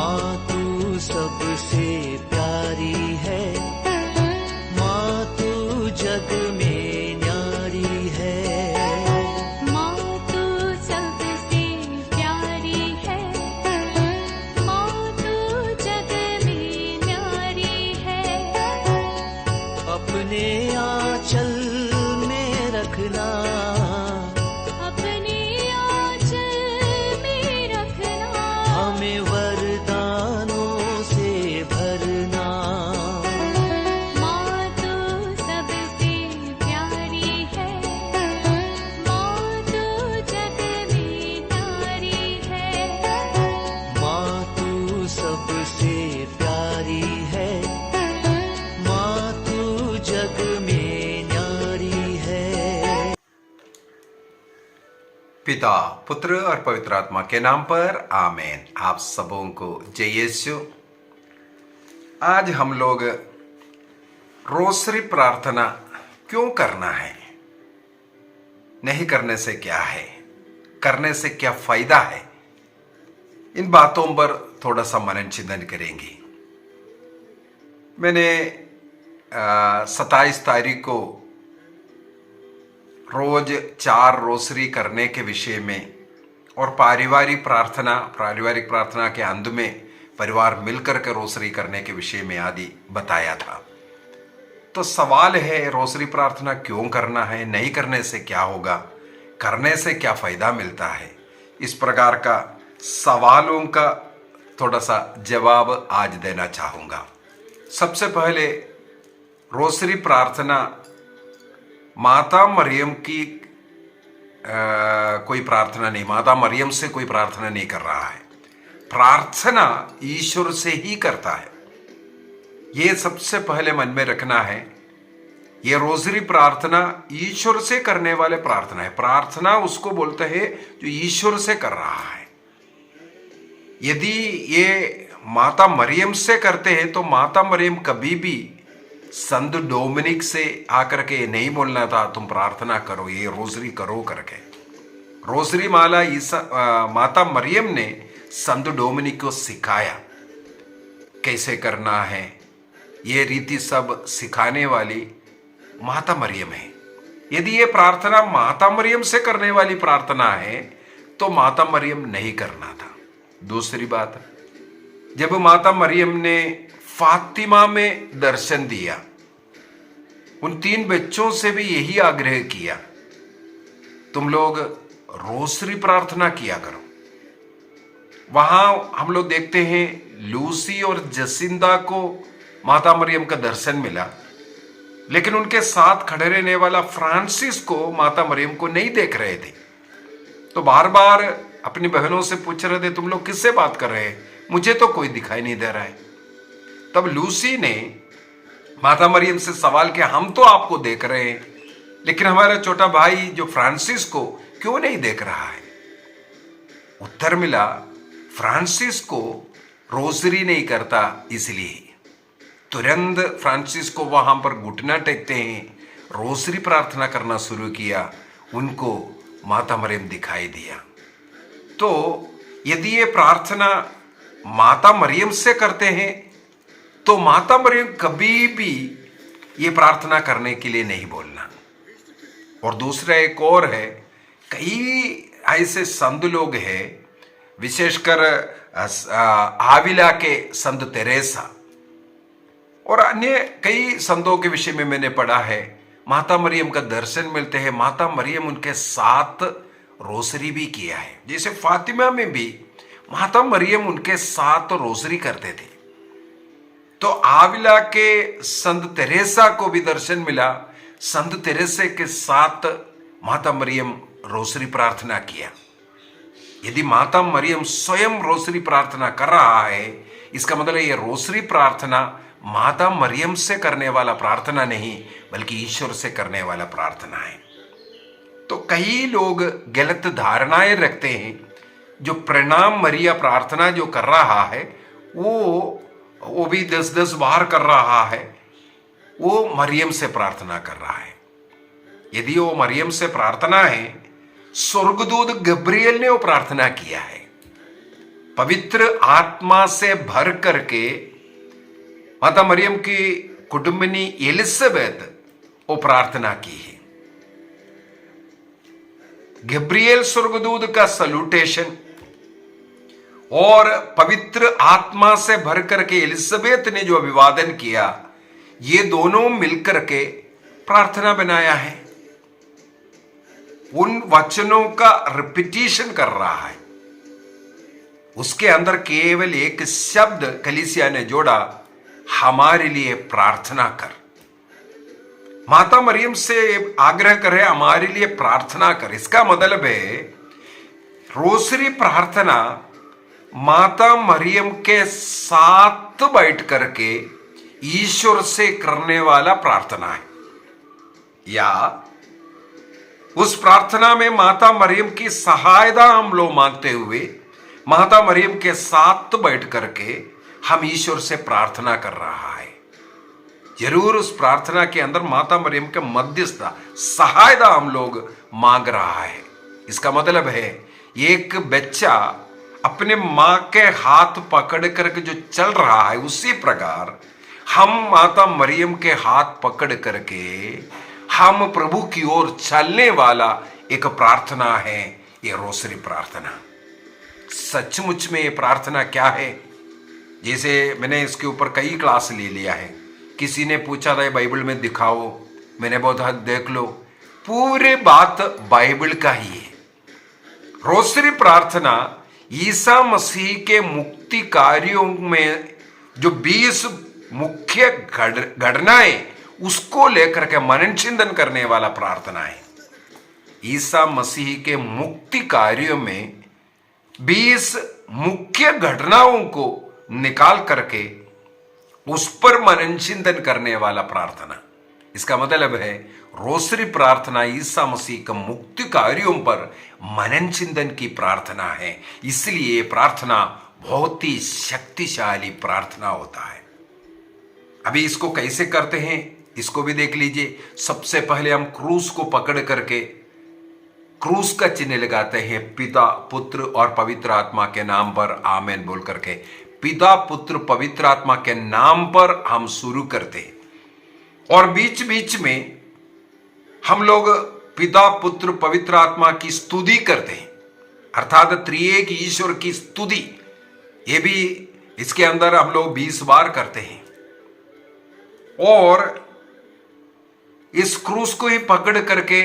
माँ तू सबसे प्यारी है, माँ तू जग में न्यारी है। माँ तू सबसे प्यारी है, माँ तू जग में न्यारी है। अपने आंचल में रखना, अपने आंचल में रखना। हमें वरदानों से भरना। माँ तू सबसे प्यारी है, माँ तू जग में न्यारी है। माँ तू सबसे प्यारी है, माँ तू जग में न्यारी है। पिता, पुत्र और पवित्र आत्मा के नाम पर आमीन। आप सबों को जय यीशु। आज हम लोग रोसरी प्रार्थना क्यों करना है, नहीं करने से क्या है, करने से क्या फायदा है, इन बातों पर थोड़ा सा मनन चिंतन करेंगे। मैंने 27 तारीख को रोज 4 रोसरी करने के विषय में और पारिवारिक प्रार्थना के अंत में परिवार मिलकर के रोसरी करने के विषय में आदि बताया था। तो सवाल है, रोसरी प्रार्थना क्यों करना है, नहीं करने से क्या होगा, करने से क्या फायदा मिलता है, इस प्रकार का सवालों का थोड़ा सा जवाब आज देना चाहूँगा। सबसे पहले रोसरी प्रार्थना माता मरियम की कोई प्रार्थना नहीं, माता मरियम से कोई प्रार्थना नहीं कर रहा है, प्रार्थना ईश्वर से ही करता है। ये सबसे पहले मन में रखना है। ये रोजरी प्रार्थना ईश्वर से करने वाले प्रार्थना है। प्रार्थना उसको बोलते हैं जो ईश्वर से कर रहा है। यदि ये माता मरियम से करते हैं तो माता मरियम कभी भी संत डोमिनिक से आकर के नहीं बोलना था तुम प्रार्थना करो, ये रोजरी करो करके। रोजरी माला माता मरियम ने संत डोमिनिक को सिखाया कैसे करना है। ये रीति सब सिखाने वाली माता मरियम है। यदि ये प्रार्थना माता मरियम से करने वाली प्रार्थना है तो माता मरियम नहीं करना था। दूसरी बात, जब माता मरियम ने फातिमा में दर्शन दिया, उन 3 बच्चों से भी यही आग्रह किया, तुम लोग रोसरी प्रार्थना किया करो। वहां हम लोग देखते हैं लूसी और जसिंदा को माता मरियम का दर्शन मिला, लेकिन उनके साथ खड़े रहने वाला फ्रांसिस को माता मरियम को नहीं देख रहे थे। तो बार बार अपनी बहनों से पूछ रहे थे, तुम लोग किससे बात कर रहे हैं, मुझे तो कोई दिखाई नहीं दे रहा है। तब लूसी ने माता मरियम से सवाल किया, हम तो आपको देख रहे हैं, लेकिन हमारा छोटा भाई जो फ्रांसिस को क्यों नहीं देख रहा है। उत्तर मिला, फ्रांसिस को रोजरी नहीं करता इसलिए। तुरंत फ्रांसिस को वहां पर घुटना टेकते हैं, रोजरी प्रार्थना करना शुरू किया, उनको माता मरियम दिखाई दिया। तो यदि ये प्रार्थना माता मरियम से करते हैं तो माता मरियम कभी भी ये प्रार्थना करने के लिए नहीं बोलना। और दूसरा एक और है, कई ऐसे संत लोग हैं, विशेषकर आविला के संत तेरेसा और अन्य कई संतों के विषय में मैंने पढ़ा है, माता मरियम का दर्शन मिलते हैं, माता मरियम उनके साथ रोसरी भी किया है। जैसे फातिमा में भी माता मरियम उनके साथ रोसरी करते थे। तो आविला के संत तेरेसा को भी दर्शन मिला, संत तेरेसे के साथ माता मरियम रोसरी प्रार्थना किया। यदि माता मरियम स्वयं रोसरी प्रार्थना कर रहा है, इसका मतलब ये रोसरी प्रार्थना माता मरियम से करने वाला प्रार्थना नहीं, बल्कि ईश्वर से करने वाला प्रार्थना है। तो कई लोग गलत धारणाएं रखते हैं, जो प्रणाम मरिया प्रार्थना जो कर रहा है वो भी 10-10 बार कर रहा है, वो मरियम से प्रार्थना कर रहा है। यदि वो मरियम से प्रार्थना है, स्वर्गदूत गब्रियल ने वो प्रार्थना किया है। पवित्र आत्मा से भर करके माता मरियम की कुटुंबिनी एलिजाबेथ वो प्रार्थना की है। गब्रिएल स्वर्गदूत का सल्यूटेशन और पवित्र आत्मा से भर करके एलिजाबेथ ने जो अभिवादन किया, ये दोनों मिलकर के प्रार्थना बनाया है। उन वचनों का रिपीटिशन कर रहा है। उसके अंदर केवल एक शब्द कलीसिया ने जोड़ा, हमारे लिए प्रार्थना कर। माता मरियम से आग्रह करे हमारे लिए प्रार्थना कर। इसका मतलब है रोसरी प्रार्थना माता मरियम के साथ बैठ करके ईश्वर से करने वाला प्रार्थना है, या उस प्रार्थना में माता मरियम की सहायता हम लोग मांगते हुए माता मरियम के साथ बैठ करके हम ईश्वर से प्रार्थना कर रहा है। जरूर उस प्रार्थना के अंदर माता मरियम के मध्यस्थता सहायता हम लोग मांग रहा है। इसका मतलब है एक बच्चा अपने मां के हाथ पकड़ करके जो चल रहा है, उसी प्रकार हम माता मरियम के हाथ पकड़ करके हम प्रभु की ओर चलने वाला एक प्रार्थना है ये रोसरी प्रार्थना। सचमुच में ये प्रार्थना क्या है? जैसे मैंने इसके ऊपर कई क्लास ले लिया है। किसी ने पूछा था बाइबल में दिखाओ, मैंने बोला देख लो, पूरे बात बाइबल का ही है। रोसरी प्रार्थना ईसा मसीह के मुक्ति कार्यों में जो 20 मुख्य घटनाएं उसको लेकर के मनन चिंतन करने वाला प्रार्थना है। ईसा मसीह के मुक्ति कार्यों में 20 मुख्य घटनाओं को निकाल करके उस पर मनन चिंतन करने वाला प्रार्थना। इसका मतलब है रोसरी प्रार्थना ईसा मसीह के मुक्ति कार्यों पर मनन चिंतन की प्रार्थना है। इसलिए प्रार्थना बहुत ही शक्तिशाली प्रार्थना होता है। अभी इसको कैसे करते हैं इसको भी देख लीजिए। सबसे पहले हम क्रूस को पकड़ करके क्रूस का चिन्ह लगाते हैं, पिता पुत्र और पवित्र आत्मा के नाम पर आमेन बोल करके। पिता पुत्र पवित्र आत्मा के नाम पर हम शुरू करते हैं और बीच बीच में हम लोग पिता पुत्र पवित्र आत्मा की स्तुति करते हैं, अर्थात त्रिएक ईश्वर की स्तुति। ये भी इसके अंदर हम लोग 20 बार करते हैं। और इस क्रूस को ही पकड़ करके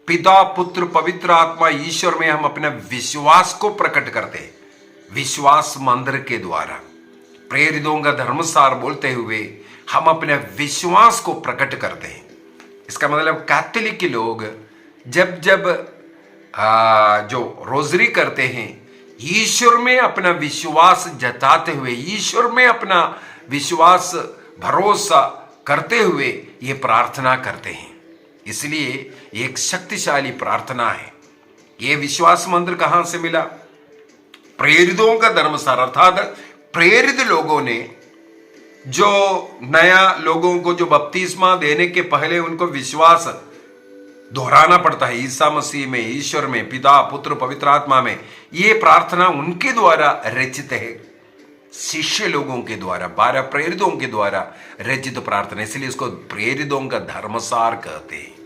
पिता पुत्र पवित्र आत्मा ईश्वर में हम अपने विश्वास को प्रकट करते हैं। विश्वास मंदिर के द्वारा प्रेरितों का धर्मसार बोलते हुए हम अपने विश्वास को प्रकट करते हैं। इसका मतलब कैथोलिक लोग जब जब जो रोजरी करते हैं, ईश्वर में अपना विश्वास जताते हुए, ईश्वर में अपना विश्वास भरोसा करते हुए ये प्रार्थना करते हैं। इसलिए एक शक्तिशाली प्रार्थना है। ये विश्वास मंत्र कहां से मिला? प्रेरितों का धर्मसार, अर्थात प्रेरित लोगों ने जो नया लोगों को जो बपतिस्मा देने के पहले उनको विश्वास दोहराना पड़ता है ईसा मसीह में, ईश्वर में, पिता पुत्र पवित्र आत्मा में। ये प्रार्थना उनके द्वारा रचित है, शिष्य लोगों के द्वारा, 12 प्रेरितों के द्वारा रचित प्रार्थना। इसलिए इसको प्रेरितों का धर्मसार कहते हैं।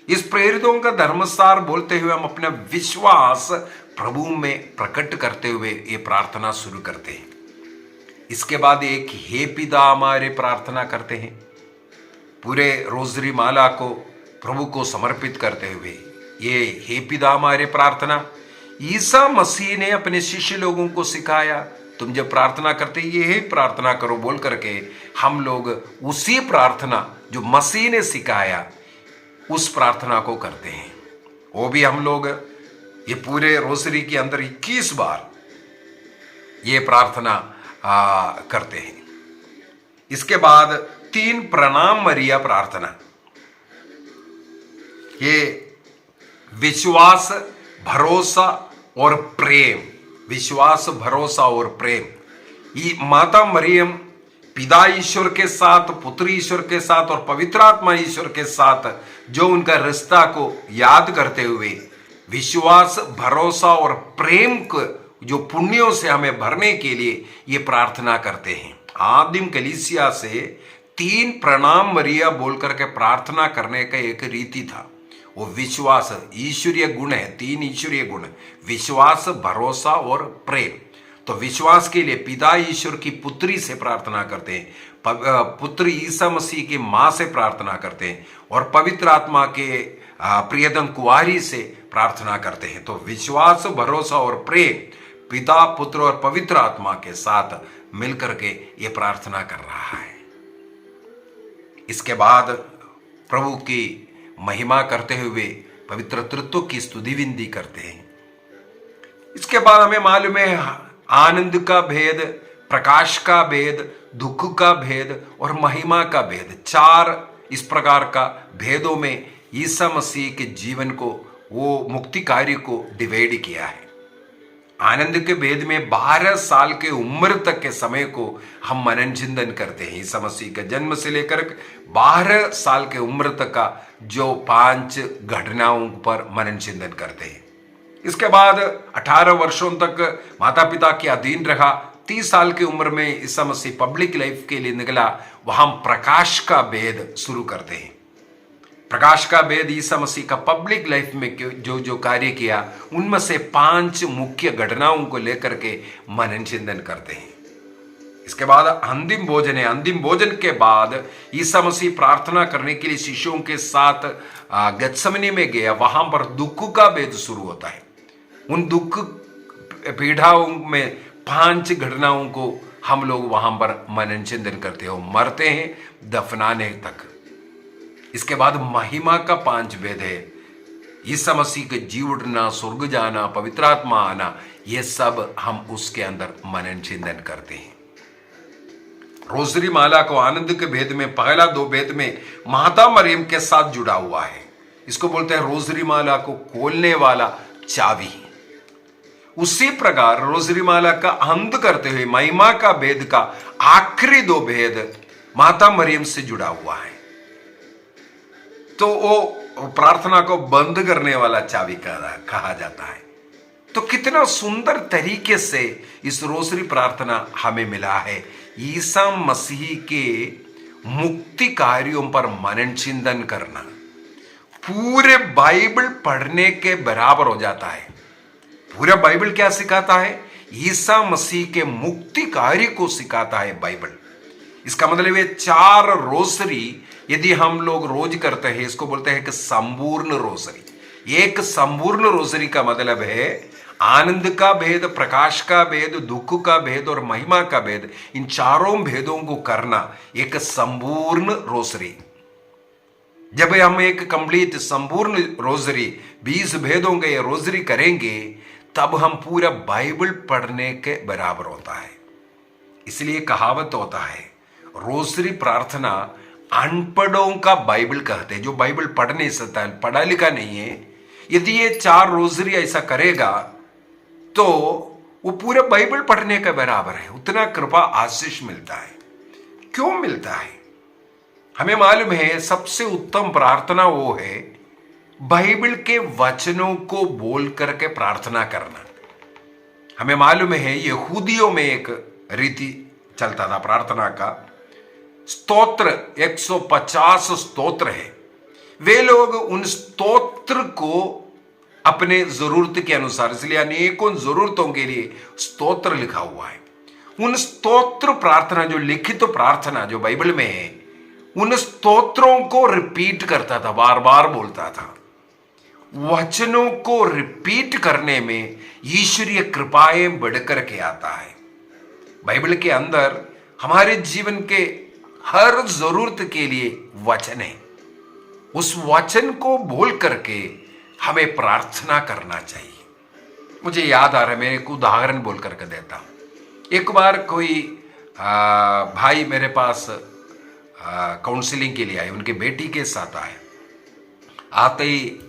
इस प्रेरितों का धर्मसार बोलते हुए हम अपना विश्वास प्रभु में प्रकट करते हुए ये प्रार्थना शुरू करते हैं। इसके बाद एक हे पिता हमारे प्रार्थना करते हैं। पूरे रोजरी माला को प्रभु को समर्पित करते हुए ये हे पिता हमारे प्रार्थना ईसा मसीह ने अपने शिष्य लोगों को सिखाया। तुम जब प्रार्थना करते ये ही प्रार्थना करो बोल करके हम लोग उसी प्रार्थना जो मसीह ने सिखाया उस प्रार्थना को करते हैं। वो भी हम लोग ये पूरे रोसरी के अंदर 21 बार ये प्रार्थना करते हैं। इसके बाद 3 प्रणाम मरिया प्रार्थना। ये विश्वास, भरोसा और प्रेम, विश्वास, भरोसा और प्रेम। ये माता मरियम पिता ईश्वर के साथ, पुत्र ईश्वर के साथ और पवित्र आत्मा ईश्वर के साथ जो उनका रिश्ता को याद करते हुए विश्वास, भरोसा और प्रेम को जो पुण्यों से हमें भरने के लिए ये प्रार्थना करते हैं। आदिम कलीसिया से 3 प्रणाम मरिया बोल करके प्रार्थना करने का एक रीति था। वो विश्वास, ईश्वरीय गुण है, 3 ईश्वरीय गुण, विश्वास, भरोसा और प्रेम। तो विश्वास के लिए पिता ईश्वर की पुत्री से प्रार्थना करते हैं, पुत्र ईसा मसीह की माँ से प्रार्थना करते हैं, और पवित्र आत्मा के प्रियतम कुंवारी से प्रार्थना करते हैं। तो विश्वास, भरोसा और प्रेम पिता, पुत्र और पवित्र आत्मा के साथ मिलकर के ये प्रार्थना कर रहा है। इसके बाद प्रभु की महिमा करते हुए पवित्र तृत्व की स्तुति विनती करते हैं। इसके बाद हमें मालूम है आनंद का भेद, प्रकाश का भेद, दुख का भेद और महिमा का भेद, 4 इस प्रकार का भेदों में ईसा मसीह के जीवन को, वो मुक्ति कार्य को डिवाइड किया है। आनंद के भेद में 12 साल के उम्र तक के समय को हम मनन चिंतन करते हैं। ईसा मसीह के जन्म से लेकर 12 साल के उम्र तक का जो 5 घटनाओं पर मनन चिंतन करते हैं। इसके बाद 18 वर्षों तक माता पिता के अधीन रहा। 30 साल की उम्र में ईसा मसीह पब्लिक लाइफ के लिए निकला। वहां प्रकाश का भेद शुरू करते हैं। प्रकाश का भेद ईसा मसीह का पब्लिक लाइफ में जो कार्य किया, उनमें से 5 मुख्य घटनाओं को लेकर के मनन चिंतन करते हैं। इसके बाद अंतिम भोजन है। अंतिम भोजन के बाद ईसा मसीह प्रार्थना करने के लिए शिष्यों के साथ गत्समनी में गया। वहां पर दुख का भेद शुरू होता है। उन दुख पीड़ाओं में 5 घटनाओं को हम लोग वहां पर मनन चिंतन करते हो, मरते हैं, दफनाने तक। इसके बाद महिमा का 5 भेद है। ईसा मसीह के जी उठना, स्वर्ग जाना, पवित्र आत्मा आना, ये सब हम उसके अंदर मनन चिंतन करते हैं। रोजरी माला को आनंद के भेद में, पहला 2 भेद में माता मरियम के साथ जुड़ा हुआ है। इसको बोलते हैं रोजरी माला को खोलने वाला चाबी। उसी प्रकार रोजरी माला का अंत करते हुए महिमा का भेद का आखिरी 2 भेद माता मरियम से जुड़ा हुआ है। तो वो प्रार्थना को बंद करने वाला चाबी कहा जाता है। तो कितना सुंदर तरीके से इस रोजरी प्रार्थना हमें मिला है। ईसा मसीह के मुक्ति कार्यों पर मनन चिंतन करना पूरे बाइबल पढ़ने के बराबर हो जाता है। पूरा बाइबल क्या सिखाता है? ईसा मसीह के मुक्ति कार्य को सिखाता है बाइबल। इसका मतलब ये 4 रोजरी यदि हम लोग रोज करते हैं, इसको बोलते हैं कि संपूर्ण रोजरी। एक संपूर्ण रोजरी का मतलब है आनंद का भेद, प्रकाश का भेद, दुख का भेद और महिमा का भेद, इन 4 भेदों को करना एक संपूर्ण रोजरी। जब हम एक कंप्लीट संपूर्ण रोजरी 20 भेदों के रोजरी करेंगे, तब हम पूरा बाइबल पढ़ने के बराबर होता है। इसलिए कहावत होता है, रोजरी प्रार्थना अनपढ़ों का बाइबल कहते हैं। जो बाइबल पढ़ नहीं सकता, पढ़ा लिखा नहीं है, यदि ये 4 रोजरी ऐसा करेगा तो वो पूरे बाइबल पढ़ने के बराबर है। उतना कृपा आशीष मिलता है। क्यों मिलता है? हमें मालूम है सबसे उत्तम प्रार्थना वो है बाइबल के वचनों को बोल करके प्रार्थना करना। हमें मालूम है यहूदियों में एक रीति चलता था प्रार्थना का। स्तोत्र 150 स्तोत्र है। वे लोग उन स्तोत्र को अपने जरूरत के अनुसार, इसलिए अनेकों जरूरतों के लिए स्तोत्र लिखा हुआ है। उन स्तोत्र प्रार्थना, जो लिखित प्रार्थना जो बाइबल में है, उन स्तोत्रों को रिपीट करता था, बार बार बोलता था। वचनों को रिपीट करने में ईश्वरीय कृपाएं बढ़कर के आता है। बाइबल के अंदर हमारे जीवन के हर जरूरत के लिए वचन है। उस वचन को बोल करके हमें प्रार्थना करना चाहिए। मुझे याद आ रहा है, मैं एक उदाहरण बोल करके देता हूं। एक बार कोई भाई मेरे पास काउंसलिंग के लिए आए, उनके बेटी के साथ आए। आते ही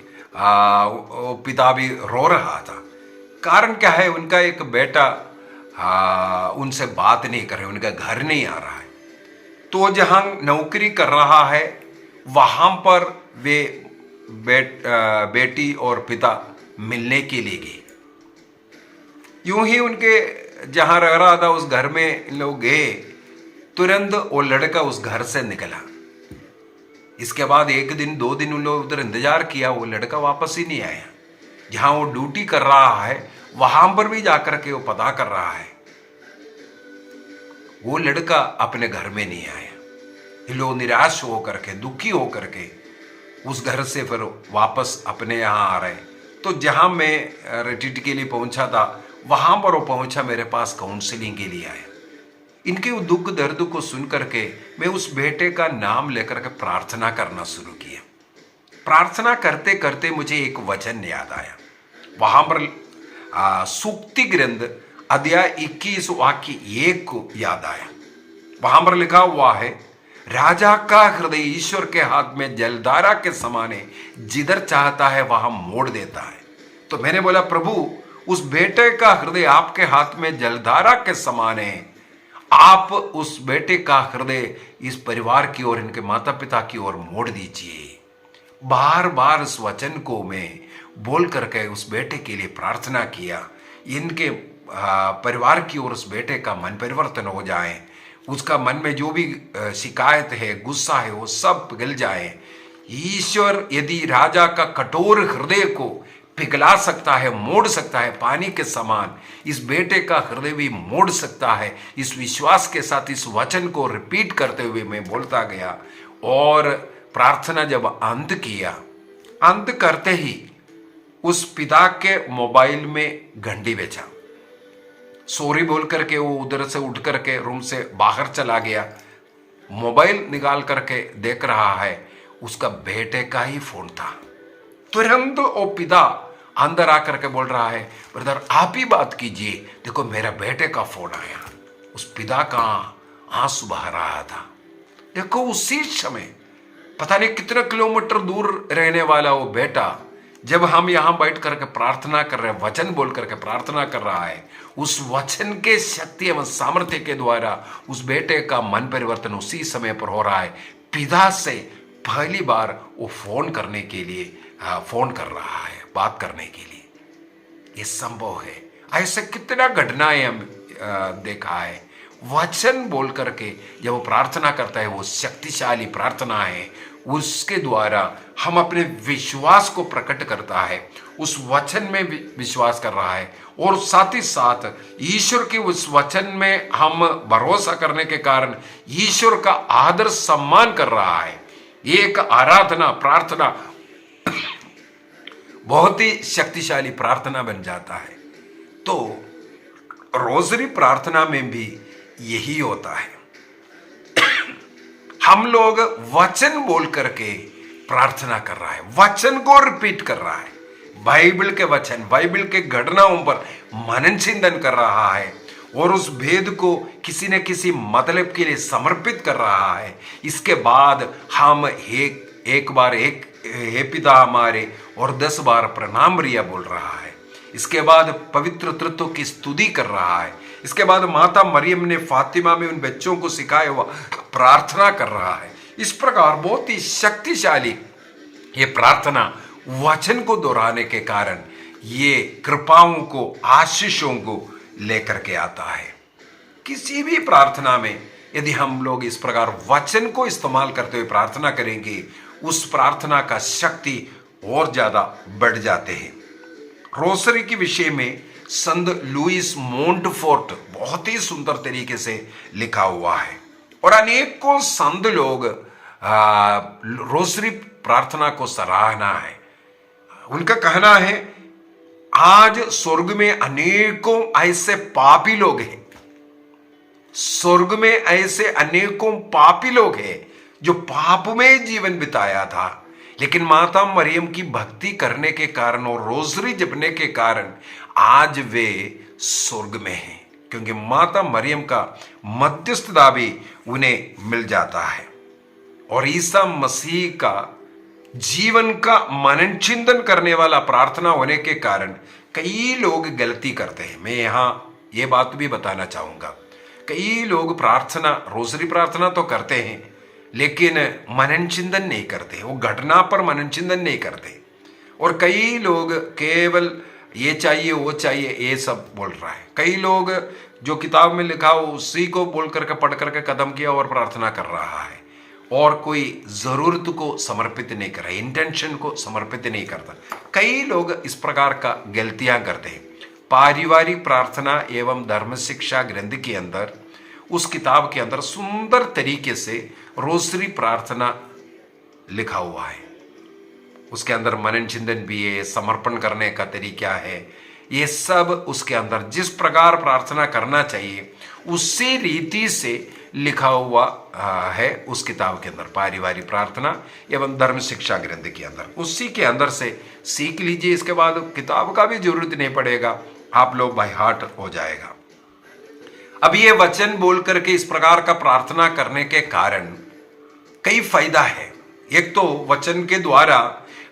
पिता भी रो रहा था। कारण क्या है? उनका एक बेटा उनसे बात नहीं कर रहे, उनका घर नहीं आ रहा है। तो जहां नौकरी कर रहा है वहां पर वे बेटी और पिता मिलने के लिए गए। यूं ही उनके जहां रह रहा था उस घर में इन लोग गए, तुरंत वो लड़का उस घर से निकला। इसके बाद 1 दिन 2 दिन उन लोग उधर इंतजार किया, वो लड़का वापस ही नहीं आया। जहां वो ड्यूटी कर रहा है वहां पर भी जाकर के वो पता कर रहा है, वो लड़का अपने घर में नहीं आया। ये लोग निराश होकर के, दुखी होकर के उस घर से फिर वापस अपने यहाँ आ रहे। तो जहां मैं रिट्रीट के लिए पहुंचा था वहां पर वो पहुंचा, मेरे पास काउंसलिंग के लिए आया। इनके दुख दर्द को सुन करके मैं उस बेटे का नाम लेकर के प्रार्थना करना शुरू किया। प्रार्थना करते करते मुझे एक वचन याद आया। वहां पर सूक्ति ग्रंथ अध्याय 21 वाक्य 1 को याद आया। वहां पर लिखा हुआ है, राजा का हृदय ईश्वर के हाथ में जलधारा के समान है, जिधर चाहता है वहां मोड़ देता है। तो मैंने बोला, प्रभु उस बेटे का हृदय आपके हाथ में जलधारा के समान है, आप उस बेटे का हृदय इस परिवार की ओर, इनके माता पिता की ओर मोड़ दीजिए। बार बार इस वचन को मैं बोल करके उस बेटे के लिए प्रार्थना किया, इनके परिवार की ओर उस बेटे का मन परिवर्तन हो जाए, उसका मन में जो भी शिकायत है, गुस्सा है, वो सब पिघल जाए। ईश्वर यदि राजा का कठोर हृदय को पिघला सकता है, मोड़ सकता है पानी के समान, इस बेटे का हृदय भी मोड़ सकता है। इस विश्वास के साथ इस वचन को रिपीट करते हुए मैं बोलता गया और प्रार्थना जब अंत किया, अंत करते ही उस पिता के मोबाइल में घंटी बेचा। सॉरी बोल करके वो उधर से उठ करके रूम से बाहर चला गया। मोबाइल निकाल करके देख रहा है, उसका बेटे का ही फोन था। तुरंत वो पिता अंदर आकर के बोल रहा है, ब्रदर आप ही बात कीजिए, देखो मेरा बेटे का फोन आया। उस पिता का आंसू बहा रहा था। देखो उसी समय पता नहीं कितने किलोमीटर दूर रहने वाला वो बेटा, जब हम यहां बैठ करके प्रार्थना कर रहे हैं, वचन बोल करके प्रार्थना कर रहा है, उस वचन के शक्ति एवं सामर्थ्य के द्वारा उस बेटे का मन परिवर्तन उसी समय पर हो रहा है। पिता से पहली बार वो फोन करने के लिए फोन कर रहा है, बात करने के लिए। ये संभव है। ऐसे कितना घटनाएं हम देखा है। वचन बोल करके जब वो प्रार्थना करता है, वो शक्तिशाली प्रार्थना है, उसके द्वारा हम अपने विश्वास को प्रकट करता है, उस वचन में विश्वास कर रहा है और साथ ही साथ ईश्वर के उस वचन में हम भरोसा करने के कारण ईश्वर का आदर सम्मान कर रहा है। ये एक आराधना प्रार्थना बहुत ही शक्तिशाली प्रार्थना बन जाता है। तो रोजरी प्रार्थना में भी यही होता है। हम लोग वचन बोल करके प्रार्थना कर रहा है, वचन को रिपीट कर रहा है, बाइबल के वचन, बाइबल के घटनाओं पर मनन चिंतन कर रहा है और उस भेद को किसी न किसी मतलब के लिए समर्पित कर रहा है। इसके बाद हम एक बार हे पिता हमारे और 10 बार प्रणाम रिया बोल रहा है। इसके बाद पवित्र तत्व की स्तुति कर रहा है। इसके बाद माता मरियम ने फातिमा में उन बच्चों को सिखाया हुआ प्रार्थना कर रहा है। इस प्रकार बहुत ही शक्तिशाली ये प्रार्थना वचन को दोहराने के कारण ये कृपाओं को, आशीषों को लेकर के आता है। किसी भी प्रार्थना में यदि हम लोग इस प्रकार वचन को इस्तेमाल करते हुए प्रार्थना करेंगे, उस प्रार्थना का शक्ति और ज्यादा बढ़ जाते हैं। रोसरी के विषय में संत लुइस मोंटफोर्ट बहुत ही सुंदर तरीके से लिखा हुआ है और अनेकों संत लोग रोसरी प्रार्थना को सराहना है। उनका कहना है, आज स्वर्ग में अनेकों ऐसे पापी लोग हैं, स्वर्ग में ऐसे अनेकों पापी लोग हैं जो पाप में जीवन बिताया था, लेकिन माता मरियम की भक्ति करने के कारण और रोजरी जपने के कारण आज वे स्वर्ग में हैं, क्योंकि माता मरियम का मध्यस्थता भी उन्हें मिल जाता है। और ईसा मसीह का जीवन का मनन चिंतन करने वाला प्रार्थना होने के कारण कई लोग गलती करते हैं। मैं यहां ये बात भी बताना चाहूंगा, कई लोग प्रार्थना, रोजरी प्रार्थना तो करते हैं लेकिन मनन चिंतन नहीं करते, वो घटना पर मनन चिंतन नहीं करते। और कई लोग केवल ये चाहिए वो चाहिए ये सब बोल रहा है। कई लोग जो किताब में लिखा हो उसी को बोल करके पढ़ करके कदम किया और प्रार्थना कर रहा है, और कोई जरूरत को समर्पित नहीं कर रहा, इंटेंशन को समर्पित नहीं करता। कई लोग इस प्रकार का गलतियां करते हैं। पारिवारिक प्रार्थना एवं धर्म शिक्षा ग्रंथ के अंदर, उस किताब के अंदर सुंदर तरीके से रोसरी प्रार्थना लिखा हुआ है। उसके अंदर मनन चिंतन भी है, समर्पण करने का तरीका है, ये सब उसके अंदर जिस प्रकार प्रार्थना करना चाहिए उसी रीति से लिखा हुआ है उस किताब के अंदर, पारिवारिक प्रार्थना एवं धर्म शिक्षा ग्रंथ के अंदर। उसी के अंदर से सीख लीजिए, इसके बाद किताब का भी जरूरत नहीं पड़ेगा, आप लोग बाय हार्ट हो जाएगा। अब ये वचन बोल करके इस प्रकार का प्रार्थना करने के कारण कई फायदा है। एक तो वचन के द्वारा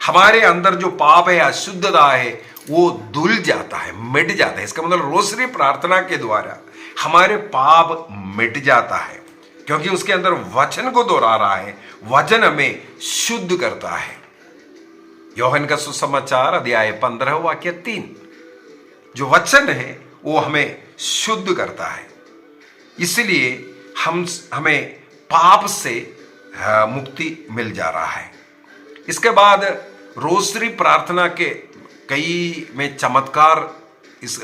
हमारे अंदर जो पाप है, अशुद्धता है, वो धुल जाता है, मिट जाता है। इसका मतलब रोसरी प्रार्थना के द्वारा हमारे पाप मिट जाता है, क्योंकि उसके अंदर वचन को दोहरा रहा है। वचन हमें शुद्ध करता है। योहन का सुसमाचार अध्याय 15 वाक्य 3, जो वचन है वो हमें शुद्ध करता है, इसलिए हमें पाप से मुक्ति मिल जा रहा है। इसके बाद रोसरी प्रार्थना के कई में चमत्कार इस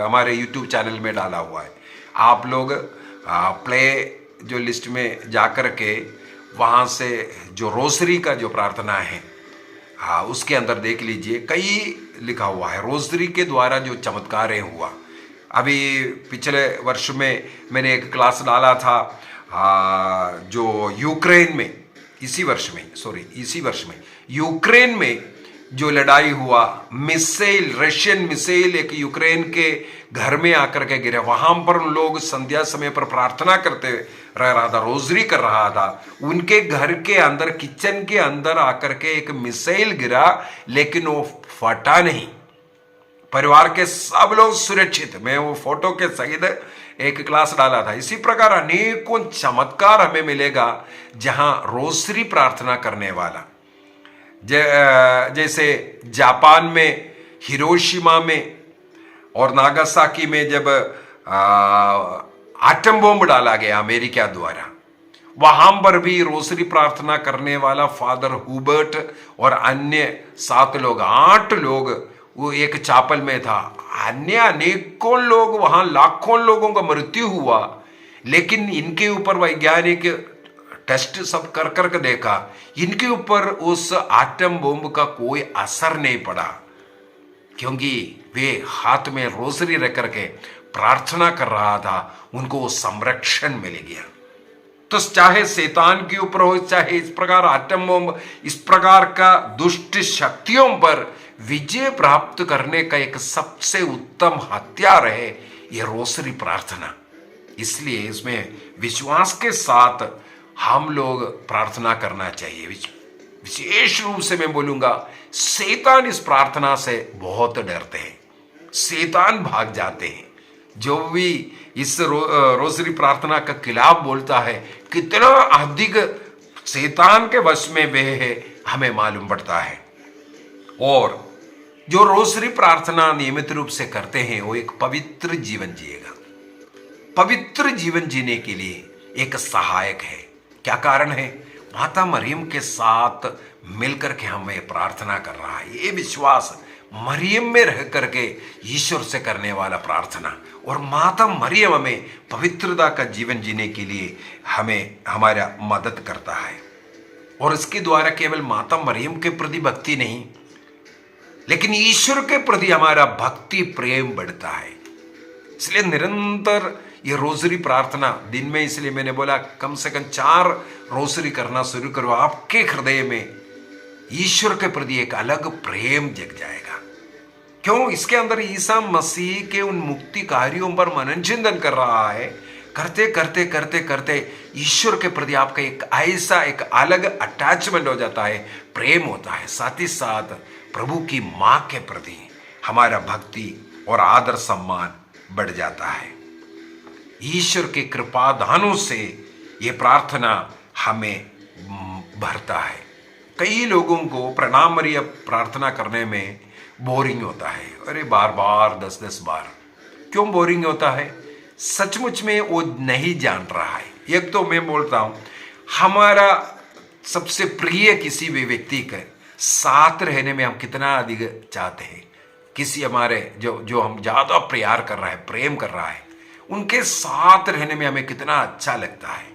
हमारे YouTube चैनल में डाला हुआ है। आप लोग प्ले जो लिस्ट में जाकर के वहाँ से जो रोसरी का जो प्रार्थना है, हाँ, उसके अंदर देख लीजिए, कई लिखा हुआ है रोसरी के द्वारा जो चमत्कार हुआ। अभी पिछले वर्ष में मैंने एक क्लास डाला था जो यूक्रेन में, इसी वर्ष में यूक्रेन में जो लड़ाई हुआ, मिसाइल, रशियन मिसाइल एक यूक्रेन के घर में आकर के गिरे, वहां पर उन लोग संध्या समय पर प्रार्थना करते रह रहा था, रोजरी कर रहा था। उनके घर के अंदर, किचन के अंदर आकर के एक मिसाइल गिरा, लेकिन वो फटा नहीं, परिवार के सब लोग सुरक्षित। मैं वो फोटो के सहित एक क्लास डाला था। इसी प्रकार अनेकों चमत्कार हमें मिलेगा जहां रोसरी प्रार्थना करने वाला, जैसे जापान में, हिरोशिमा में और नागासाकी में जब आटम बॉम्ब डाला गया अमेरिका द्वारा, वहां पर भी रोसरी प्रार्थना करने वाला फादर हुबर्ट और अन्य 7 लोग, 8 लोग वो एक चापल में था। अन्य अनेकों लोग वहां, लाखों लोगों का मृत्यु हुआ, लेकिन इनके ऊपर वैज्ञानिक टेस्ट सब कर करके देखा, इनके ऊपर उस आटम बम का कोई असर नहीं पड़ा, क्योंकि वे हाथ में रोसरी रख करके प्रार्थना कर रहा था, उनको संरक्षण मिल गया। तो चाहे शैतान के ऊपर हो, चाहे इस प्रकार आटम बम, इस प्रकार का दुष्ट शक्तियों पर विजय प्राप्त करने का एक सबसे उत्तम हथियार है यह रोसरी प्रार्थना। इसलिए इसमें विश्वास के साथ हम लोग प्रार्थना करना चाहिए। विशेष रूप से मैं बोलूंगा, शैतान इस प्रार्थना से बहुत डरते हैं, शैतान भाग जाते हैं। जो भी इस रोसरी प्रार्थना का खिलाफ बोलता है, कितना अधिक शैतान के वश में वे है, हमें मालूम पड़ता है। और जो रोसरी प्रार्थना नियमित रूप से करते हैं, वो एक पवित्र जीवन जिएगा। पवित्र जीवन जीने के लिए एक सहायक है। क्या कारण है? माता मरियम के साथ मिलकर के हमें प्रार्थना कर रहा है। ये विश्वास, मरियम में रह करके ईश्वर से करने वाला प्रार्थना, और माता मरियम हमें पवित्रता का जीवन जीने के लिए हमें हमारा मदद करता है। और इसके द्वारा केवल माता मरियम के प्रति भक्ति नहीं, लेकिन ईश्वर के प्रति हमारा भक्ति प्रेम बढ़ता है। इसलिए निरंतर ये रोसरी प्रार्थना दिन में, इसलिए मैंने बोला कम से कम 4 रोसरी करना शुरू करो। आपके हृदय में ईश्वर के प्रति एक अलग प्रेम जग जाएगा। क्यों? इसके अंदर ईसा मसीह के उन मुक्ति कार्यों पर मनन चिंतन कर रहा है। करते करते करते करते ईश्वर के प्रति आपका एक ऐसा एक अलग अटैचमेंट हो जाता है, प्रेम होता है। साथ ही साथ प्रभु की मां के प्रति हमारा भक्ति और आदर सम्मान बढ़ जाता है। ईश्वर के कृपा दानों से ये प्रार्थना हमें भरता है। कई लोगों को प्रणाम मरियम प्रार्थना करने में बोरिंग होता है। अरे बार बार 10-10 बार क्यों बोरिंग होता है? सचमुच में वो नहीं जान रहा है। एक तो मैं बोलता हूं, हमारा सबसे प्रिय किसी भी व्यक्ति के साथ रहने में हम कितना अधिक चाहते हैं। किसी हमारे जो हम ज्यादा प्यार कर रहा है, प्रेम कर रहा है, उनके साथ रहने में हमें कितना अच्छा लगता है,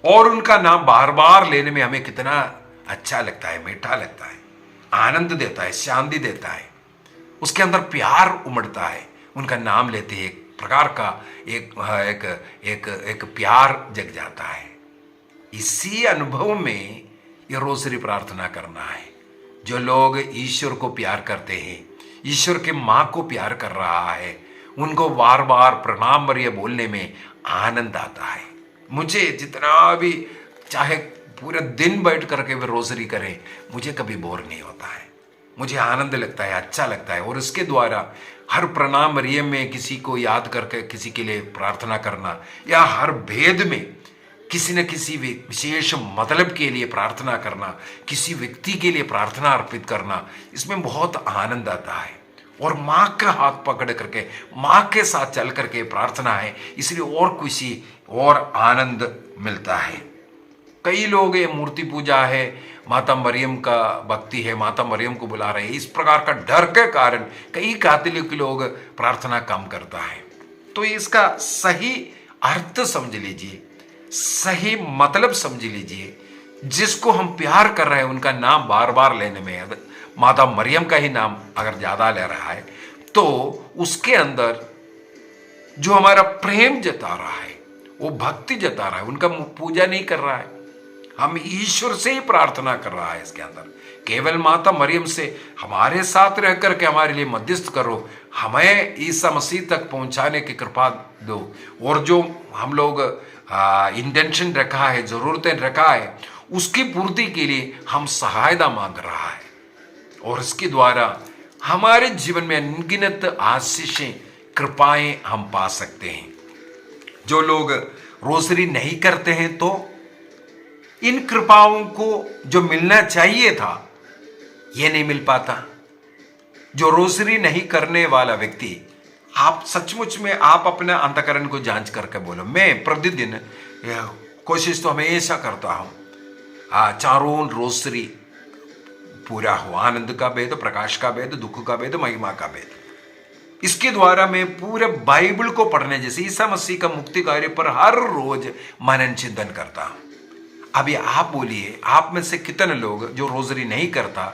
और उनका नाम बार बार लेने में हमें कितना अच्छा लगता है, मीठा लगता है, आनंद देता है, शांति देता है, उसके अंदर प्यार उमड़ता है। उनका नाम लेते ही एक प्रकार का एक प्यार जग जाता है। इसी अनुभव में ये रोज़री प्रार्थना करना है। जो लोग ईश्वर को प्यार करते हैं, ईश्वर के माँ को प्यार कर रहा है, उनको बार बार प्रणाम मरिय बोलने में आनंद आता है। मुझे जितना भी चाहे पूरा दिन बैठ करके वे रोज़री करें, मुझे कभी बोर नहीं होता है। मुझे आनंद लगता है, अच्छा लगता है। और इसके द्वारा हर प्रणाम मरियम में किसी को याद करके किसी के लिए प्रार्थना करना, या हर भेद में किसी न किसी विशेष मतलब के लिए प्रार्थना करना, किसी व्यक्ति के लिए प्रार्थना अर्पित करना, इसमें बहुत आनंद आता है। और माँ का हाथ पकड़ करके माँ के साथ चल करके प्रार्थना है, इसलिए और किसी और आनंद मिलता है। कई लोग ये मूर्ति पूजा है, माता मरियम का भक्ति है, माता मरियम को बुला रहे हैं, इस प्रकार का डर के कारण कई कैथोलिक लोग प्रार्थना कम करता है। तो इसका सही अर्थ समझ लीजिए, सही मतलब समझ लीजिए। जिसको हम प्यार कर रहे हैं उनका नाम बार बार लेने में, माता मरियम का ही नाम अगर ज्यादा ले रहा है, तो उसके अंदर जो हमारा प्रेम जता रहा है, वो भक्ति जता रहा है, उनका पूजा नहीं कर रहा है, हम ईश्वर से ही प्रार्थना कर रहा है। इसके अंदर केवल माता मरियम से हमारे साथ रह करके हमारे लिए मध्यस्थ करो, हमें ईसा मसीह तक पहुंचाने की कृपा दो, और जो हम लोग इंटेंशन रखा है, जरूरतें रखा है, उसकी पूर्ति के लिए हम सहायता मांग रहा है। और इसके द्वारा हमारे जीवन में अनगिनत आशीषें, कृपाएं हम पा सकते हैं। जो लोग रोज़री नहीं करते हैं, तो इन कृपाओं को जो मिलना चाहिए था, यह नहीं मिल पाता। जो रोज़री नहीं करने वाला व्यक्ति, आप सचमुच में आप अपने अंतःकरण को जांच करके बोलो। मैं प्रतिदिन कोशिश तो हमेशा करता हूं, चारों रोज़री पूरा हो, आनंद का भेद, प्रकाश का भेद, दुख का भेद, महिमा का भेद। इसके द्वारा मैं पूरे बाइबल को पढ़ने जैसे ईसा मसीह का मुक्ति कार्य पर हर रोज मनन चिंतन करता हूं। अभी आप बोलिए, आप में से कितने लोग जो रोज़री नहीं करता,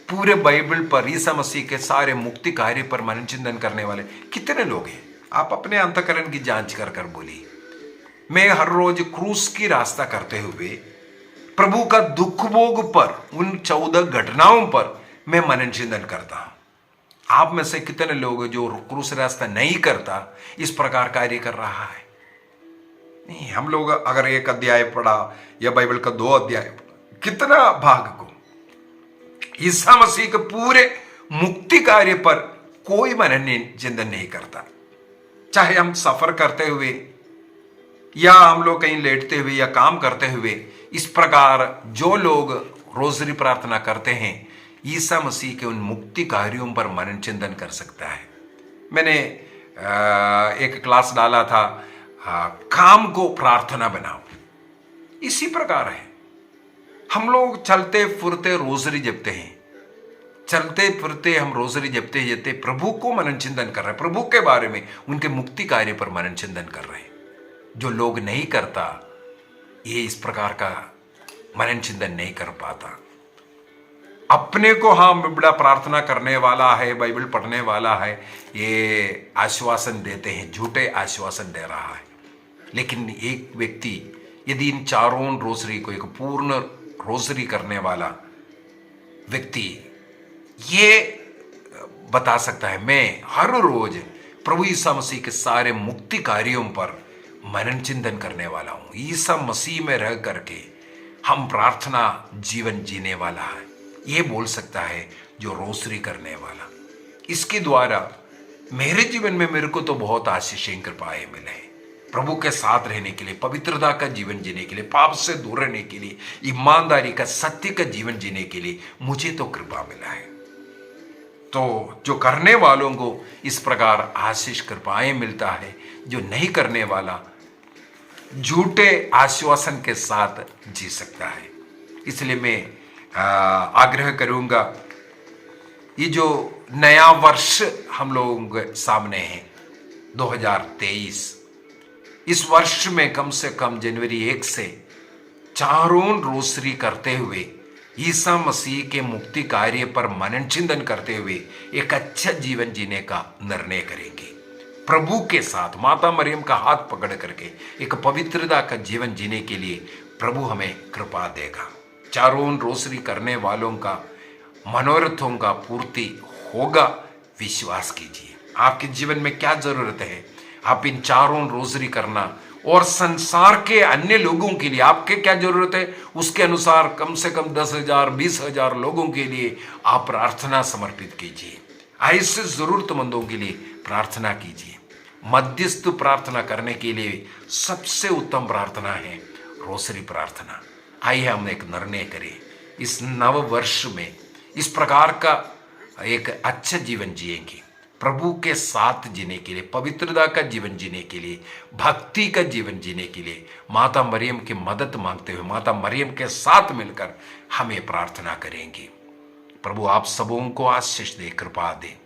पूरे बाइबल पर ईसा मसीह के सारे मुक्ति कार्य पर मनन चिंतन करने वाले कितने लोग हैं? आप अपने अंतःकरण की जांच कर कर बोलिए। मैं हर रोज क्रूस की रास्ता करते हुए प्रभु का दुख भोग पर, उन 14 घटनाओं पर मैं मनन चिंतन करता हूं। आप में से कितने लोग जो क्रूस रास्ता नहीं करता, इस प्रकार कार्य कर रहा है? नहीं, हम लोग अगर एक अध्याय पढ़ा या बाइबल का 2 अध्याय पढ़ा, कितना भाग को ईसा मसीह के पूरे मुक्ति कार्य पर कोई मनन चिंतन नहीं करता। चाहे हम सफर करते हुए या हम लोग कहीं लेटते हुए या काम करते हुए, इस प्रकार जो लोग रोज़री प्रार्थना करते हैं, ईसा मसीह के उन मुक्ति कार्यों पर मनन चिंतन कर सकता है। मैंने एक क्लास डाला था, काम को प्रार्थना बनाओ। इसी प्रकार है, हम लोग चलते फिरते रोज़री जपते हैं, चलते फिरते हम रोज़री जपते जपते प्रभु को मनन चिंतन कर रहे हैं, प्रभु के बारे में, उनके मुक्ति कार्य पर मनन चिंतन कर रहे हैं। जो लोग नहीं करता, ये इस प्रकार का मनन चिंतन नहीं कर पाता। अपने को हाँ बड़ा प्रार्थना करने वाला है, बाइबल पढ़ने वाला है, ये आश्वासन देते हैं, झूठे आश्वासन दे रहा है। लेकिन एक व्यक्ति यदि इन चारों रोज़री को, एक पूर्ण रोज़री करने वाला व्यक्ति ये बता सकता है, मैं हर रोज प्रभु ईसा मसीह के सारे मुक्ति कार्यों पर मनन चिंतन करने वाला हूं, ईसा मसीह में रह करके हम प्रार्थना जीवन जीने वाला है, ये बोल सकता है जो रोज़री करने वाला। इसके द्वारा मेरे जीवन में मेरे को तो बहुत आशीषें, कृपाएं मिले हैं। प्रभु के साथ रहने के लिए, पवित्रता का जीवन जीने के लिए, पाप से दूर रहने के लिए, ईमानदारी का, सत्य का जीवन जीने के लिए मुझे तो कृपा मिला है। तो जो करने वालों को इस प्रकार आशीष कृपाएं मिलता है, जो नहीं करने वाला झूठे आश्वासन के साथ जी सकता है। इसलिए मैं आग्रह करूंगा, ये जो नया वर्ष हम लोगों के सामने है 2023, इस वर्ष में कम से कम जनवरी 1 से चारों रोसरी करते हुए ईसा मसीह के मुक्ति कार्य पर मनन चिंतन करते हुए एक अच्छा जीवन जीने का निर्णय करेंगे। प्रभु के साथ माता मरियम का हाथ पकड़ करके एक पवित्रता का जीवन जीने के लिए प्रभु हमें कृपा देगा। चारों रोसरी करने वालों का मनोरथों का पूर्ति होगा, विश्वास कीजिए। आपके जीवन में क्या जरूरत है, आप इन चारों रोसरी करना और संसार के अन्य लोगों के लिए आपके क्या जरूरत है, उसके अनुसार कम से कम 10,000 20,000 लोगों के लिए आप प्रार्थना समर्पित कीजिए। ऐसे जरूरतमंदों के लिए प्रार्थना कीजिए। मध्यस्थ प्रार्थना करने के लिए सबसे उत्तम प्रार्थना है रोसरी प्रार्थना। आइए हम एक निर्णय करें, इस नव वर्ष में इस प्रकार का एक अच्छा जीवन जिएंगे, प्रभु के साथ जीने के लिए, पवित्रता का जीवन जीने के लिए, भक्ति का जीवन जीने के लिए माता मरियम की मदद मांगते हुए माता मरियम के साथ मिलकर हमें प्रार्थना करेंगे। प्रभु आप सबों को आशीष दे, कृपा दे,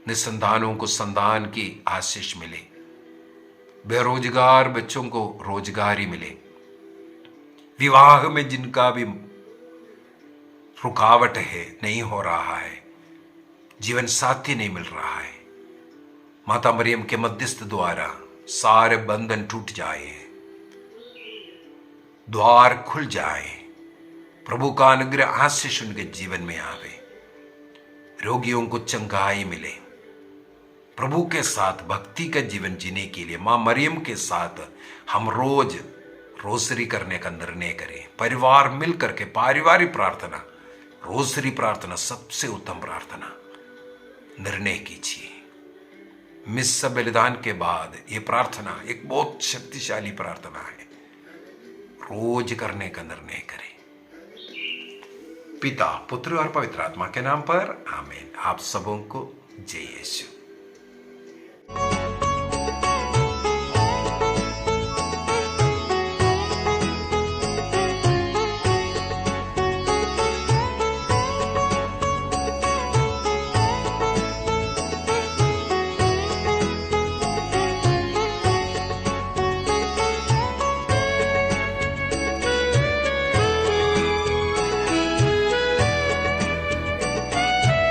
निसंतानों को संतान की आशीष मिले, बेरोजगार बच्चों को रोजगारी मिले, विवाह में जिनका भी रुकावट है, नहीं हो रहा है, जीवन साथी नहीं मिल रहा है, माता मरियम के मध्यस्थ द्वारा सारे बंधन टूट जाए, द्वार खुल जाए, प्रभु का अनुग्रह आशीष उनके जीवन में आवे, रोगियों को चंगाई मिले। प्रभु के साथ भक्ति का जीवन जीने के लिए मां मरियम के साथ हम रोज रोसरी करने का निर्णय करें। परिवार मिलकर के पारिवारिक प्रार्थना, रोसरी प्रार्थना सबसे उत्तम प्रार्थना निर्णय कीजिए। मिस्सा बलिदान के बाद ये प्रार्थना एक बहुत शक्तिशाली प्रार्थना है, रोज करने का निर्णय करें। पिता, पुत्र और पवित्र आत्मा के नाम पर आमीन। आप सबों को जय यीशु।